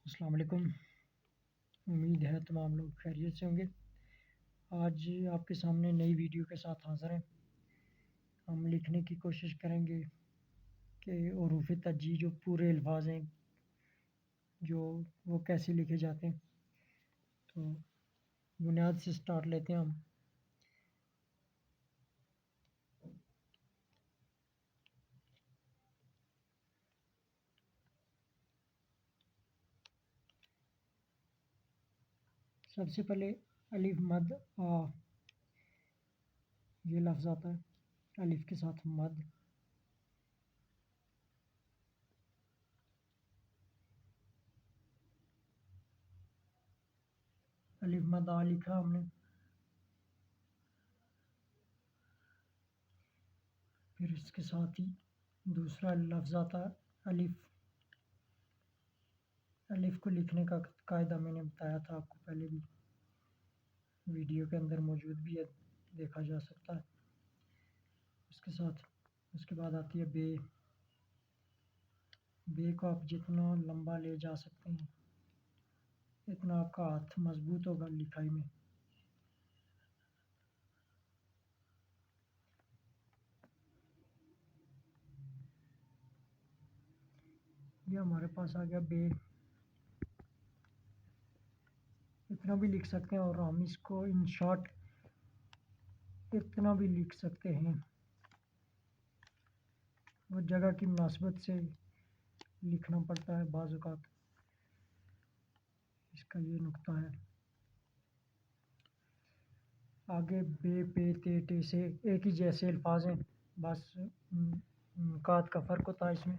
अस्सलाम वालेकुम। उम्मीद है तमाम लोग खैरियत से होंगे। आज आपके सामने नई वीडियो के साथ हाज़िर हैं। हम लिखने की कोशिश करेंगे कि हुरूफ़ तज्ज़ी जो पूरे अल्फाज हैं जो वो कैसे लिखे जाते हैं। तो बुनियाद से स्टार्ट लेते हैं हम। सबसे पहले अलिफ मद आ, ये लफ्ज़ आता है अलिफ के साथ मद। अलिफ मद आ लिखा हमने। फिर इसके साथ ही दूसरा लफ्ज़ आता है अलिफ। अलिफ को लिखने का कायदा मैंने बताया था आपको पहले भी, वीडियो के अंदर मौजूद भी है, देखा जा सकता है। उसके बाद आती है बे। बे को आप जितना लंबा ले जा सकते हैं इतना आपका हाथ मजबूत होगा लिखाई में। ये हमारे पास आ गया बे। इतना भी लिख सकते हैं और हम इसको इन शॉर्ट इतना भी लिख सकते हैं। वो जगह की मुनासिबत से लिखना पड़ता है बाज़ औक़ात। इसका ये नुक्ता है। आगे बे पे ते टे से एक ही जैसे अल्फाज हैं, बस नुकात का फ़र्क होता है इसमें।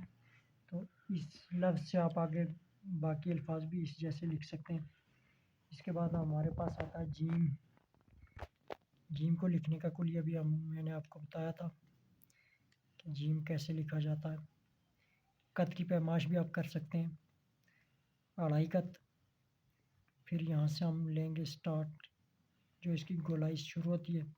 तो इस लफ्ज़ से आप आगे बाकी अल्फाज भी इस जैसे लिख सकते हैं। इसके बाद हमारे पास आता है जीम। जीम को लिखने का कुलिया भी मैंने आपको बताया था कि जीम कैसे लिखा जाता है। कत की पैमाश भी आप कर सकते हैं, अढ़ाई कत। फिर यहाँ से हम लेंगे स्टार्ट, जो इसकी गोलाई शुरू होती है।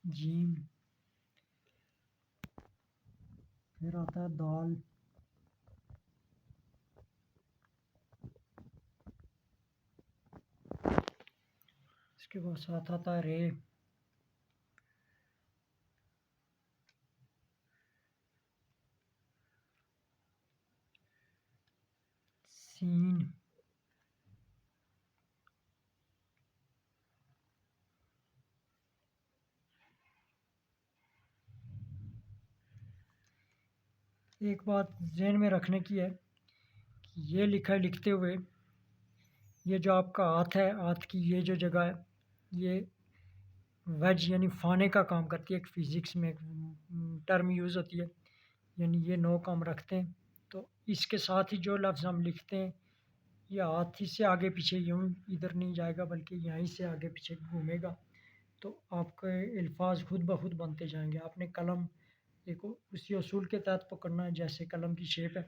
जीम। फिर आता है दाल। इसके बाद साथ आता है रे। सीन। एक बात ज़हन में रखने की है कि ये लिखते हुए ये जो आपका हाथ है, हाथ की ये जो जगह है, ये वेज यानी फाने का काम करती है। एक फ़िज़िक्स में एक टर्म यूज़ होती है, यानी ये नोक हम रखते हैं तो इसके साथ ही जो लफ्ज़ हम लिखते हैं ये हाथ ही से आगे पीछे यूँ इधर नहीं जाएगा बल्कि यहीं से आगे पीछे घूमेगा। तो आपके अल्फाज खुद ब खुद बनते जाएंगे। आपने कलम देखो उसी असूल के तहत पकड़ना है, जैसे कलम की शेप है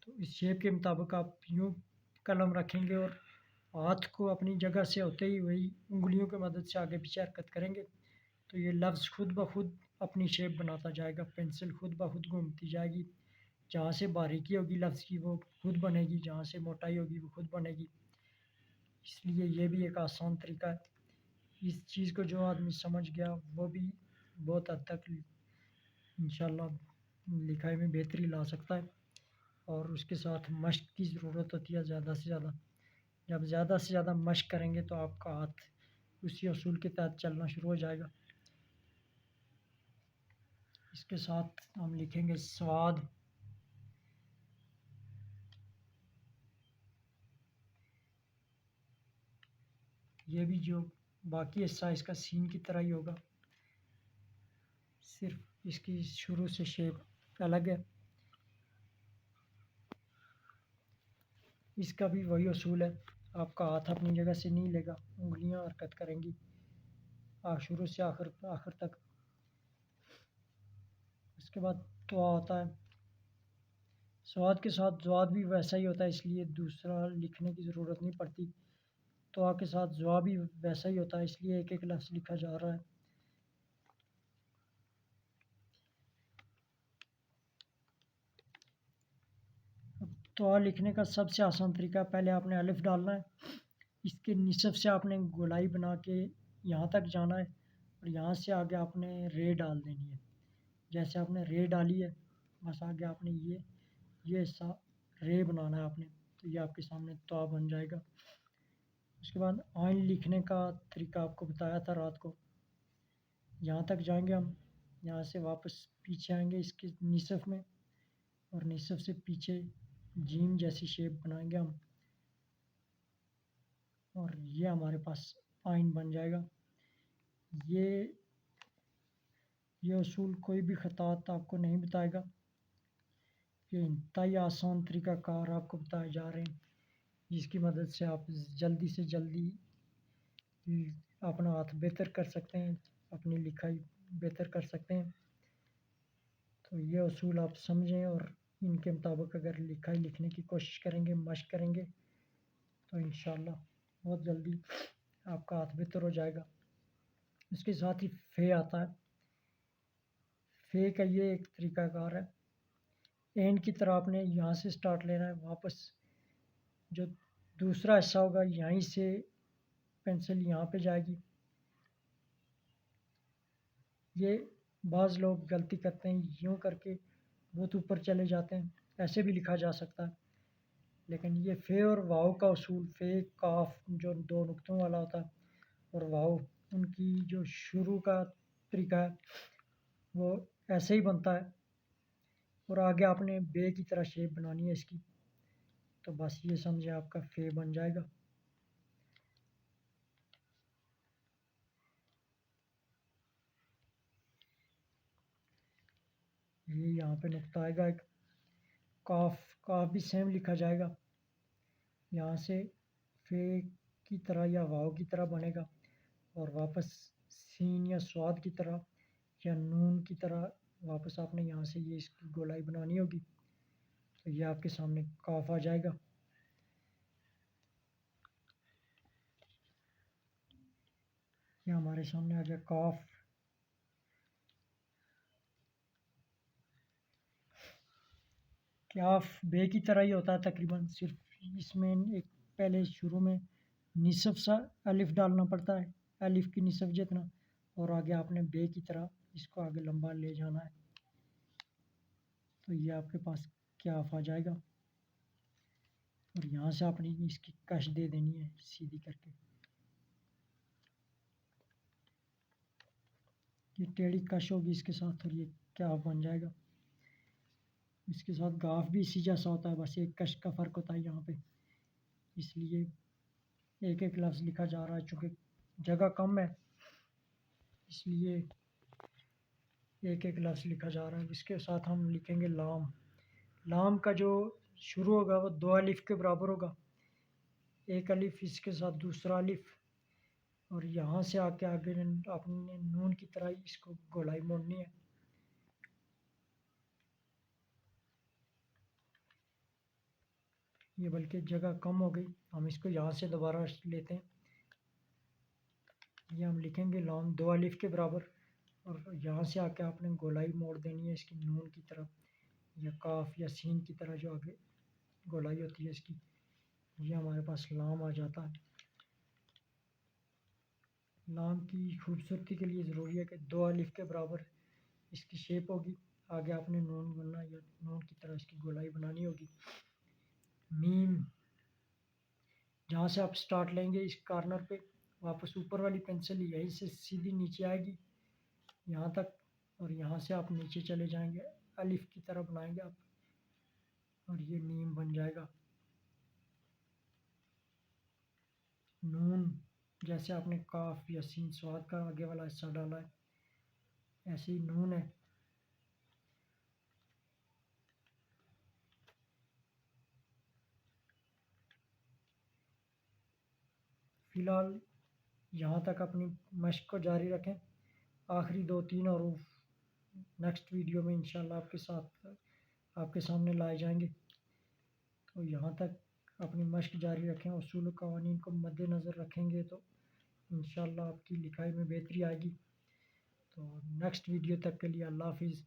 तो इस शेप के मुताबिक आप यूँ कलम रखेंगे और हाथ को अपनी जगह से होते ही वही उंगलियों की मदद से आगे पीछे हरकत करेंगे तो ये लफ्ज़ खुद ब खुद अपनी शेप बनाता जाएगा। पेंसिल खुद ब खुद घूमती जाएगी। जहाँ से बारीकी होगी लफ्ज़ की वो खुद बनेगी, जहाँ से मोटाई होगी वो खुद बनेगी। इसलिए ये भी एक आसान तरीका है। इस चीज़ को जो आदमी समझ गया वो भी बहुत हद तक इंशाल्लाह लिखाई में बेहतरी ला सकता है। और उसके साथ मश्क की ज़रूरत होती है ज़्यादा से ज़्यादा। जब ज़्यादा से ज़्यादा मश्क करेंगे तो आपका हाथ उसी असूल के तहत चलना शुरू हो जाएगा। इसके साथ हम लिखेंगे स्वाद। ये भी जो बाकी हिस्सा इसका सीन की तरह ही होगा, सिर्फ इसकी शुरू से शेप अलग है। इसका भी वही असूल है, आपका हाथ अपनी जगह से नहीं लेगा, उंगलियां हरकत करेंगी शुरू से आखिर आखिर तक। इसके बाद तो आता है स्वाद के साथ ज़्वाद भी वैसा ही होता है, इसलिए दूसरा लिखने की ज़रूरत नहीं पड़ती। त्वा के साथ ज़्वा भी वैसा ही होता है, इसलिए एक एक लफ्ज़ लिखा जा रहा है। त्वा लिखने का सबसे आसान तरीका, पहले आपने अलिफ डालना है, इसके निसफ से आपने गोलाई बना के यहाँ तक जाना है और यहाँ से आगे आपने रे डाल देनी है। जैसे आपने रे डाली है, बस आगे आपने ये हिस्सा रे बनाना है आपने, तो ये आपके सामने त्वा बन जाएगा। उसके बाद आइन लिखने का तरीका आपको बताया था रात को। यहाँ तक जाएंगे हम, यहाँ से वापस पीछे आएंगे इसके निसफ में और निसफ से पीछे जीम जैसी शेप बनाएंगे हम, और ये हमारे पास आइन बन जाएगा। ये ये उसूल कोई भी खतात आपको नहीं बताएगा, ये इंतहाई आसान तरीका कार आपको बताए जा रहे हैं, जिसकी मदद से आप जल्दी से जल्दी अपना हाथ बेहतर कर सकते हैं, अपनी लिखाई बेहतर कर सकते हैं। तो ये उसूल आप समझें और इनके मुताबिक अगर लिखाई लिखने की कोशिश करेंगे, मशक करेंगे, तो इंशाल्लाह बहुत जल्दी आपका हाथ बेहतर हो जाएगा। इसके साथ ही फ़े आता है। फ़े का ये एक तरीकाकार है, एन की तरह आपने यहाँ से स्टार्ट लेना है, वापस जो दूसरा हिस्सा होगा यहीं से पेंसिल यहाँ पे जाएगी। ये बाज़ लोग गलती करते हैं, यूँ करके बहुत ऊपर चले जाते हैं, ऐसे भी लिखा जा सकता है। लेकिन ये फ़े और वाव का उसूल, फ़े काफ जो दो नुक्तों वाला होता है और वाव, उनकी जो शुरू का तरीका है वो ऐसे ही बनता है, और आगे आपने बे की तरह शेप बनानी है इसकी, तो बस ये समझे आपका फ़े बन जाएगा। ये यहाँ पे नुक्ता आएगा एक। काफ, काफ भी सेम लिखा जाएगा, यहाँ से फ़े की तरह या वाव की तरह बनेगा और वापस सीन या स्वाद की तरह या नून की तरह वापस आपने यहाँ से ये इसकी गोलाई बनानी होगी, तो ये आपके सामने काफ आ जाएगा। ये हमारे सामने आ गया काफ। काफ बे की तरह ही होता है तकरीबन, सिर्फ इसमें एक पहले शुरू में निसफ सा अलिफ डालना पड़ता है, अलिफ की निसफ जितना, और आगे आपने बे की तरह इसको आगे लंबा ले जाना है, तो ये आपके पास काफ आ जाएगा। और यहाँ से आपने इसकी कश दे देनी है सीधी करके, ये टेढ़ी कश होगी इसके साथ और ये काफ बन जाएगा। इसके साथ गाफ भी इसी जैसा होता है, बस एक कश का फ़र्क होता है यहाँ पे, इसलिए एक एक लफ्ज़ लिखा जा रहा है, चूँकि जगह कम है इसलिए एक एक लफ्ज़ लिखा जा रहा है। इसके साथ हम लिखेंगे लाम। लाम का जो शुरू होगा वो दो अलिफ के बराबर होगा, एक अलिफ इसके साथ दूसरा अलिफ, और यहाँ से आके आगे आपने नून की तरह इसको गोलाई मोड़नी है। ये बल्कि जगह कम हो गई, हम इसको यहाँ से दोबारा लेते हैं। ये हम लिखेंगे लाम दो अलिफ के बराबर, और यहाँ से आके आपने गोलाई मोड़ देनी है इसकी नून की तरफ, या काफ या सीन की तरह जो आगे गोलाई होती है इसकी। ये हमारे पास लाम आ जाता है। लाम की खूबसूरती के लिए ज़रूरी है कि दो अलिफ के बराबर इसकी शेप होगी, आगे आपने नून बनना या नून की तरह इसकी गोलाई बनानी होगी। मीम, जहाँ से आप स्टार्ट लेंगे इस कॉर्नर पे, वापस ऊपर वाली पेंसिल यहीं से सीधी नीचे आएगी यहाँ तक, और यहाँ से आप नीचे चले जाएंगे, अलिफ की तरह बनाएंगे आप, और ये मीम बन जाएगा। नून, जैसे आपने काफ या सीन स्वाद का आगे वाला हिस्सा डाला है, ऐसे ही नून है। फ़िलहाल यहाँ तक अपनी मशक को जारी रखें, आखिरी दो तीन और नेक्स्ट वीडियो में इंशाल्लाह आपके सामने लाए जाएंगे। तो यहाँ तक अपनी मश्क जारी रखें, उसूल कवानीन को मद्देनज़र रखेंगे तो इंशाल्लाह आपकी लिखाई में बेहतरी आएगी। तो नेक्स्ट वीडियो तक के लिए अल्लाह हाफ़िज़।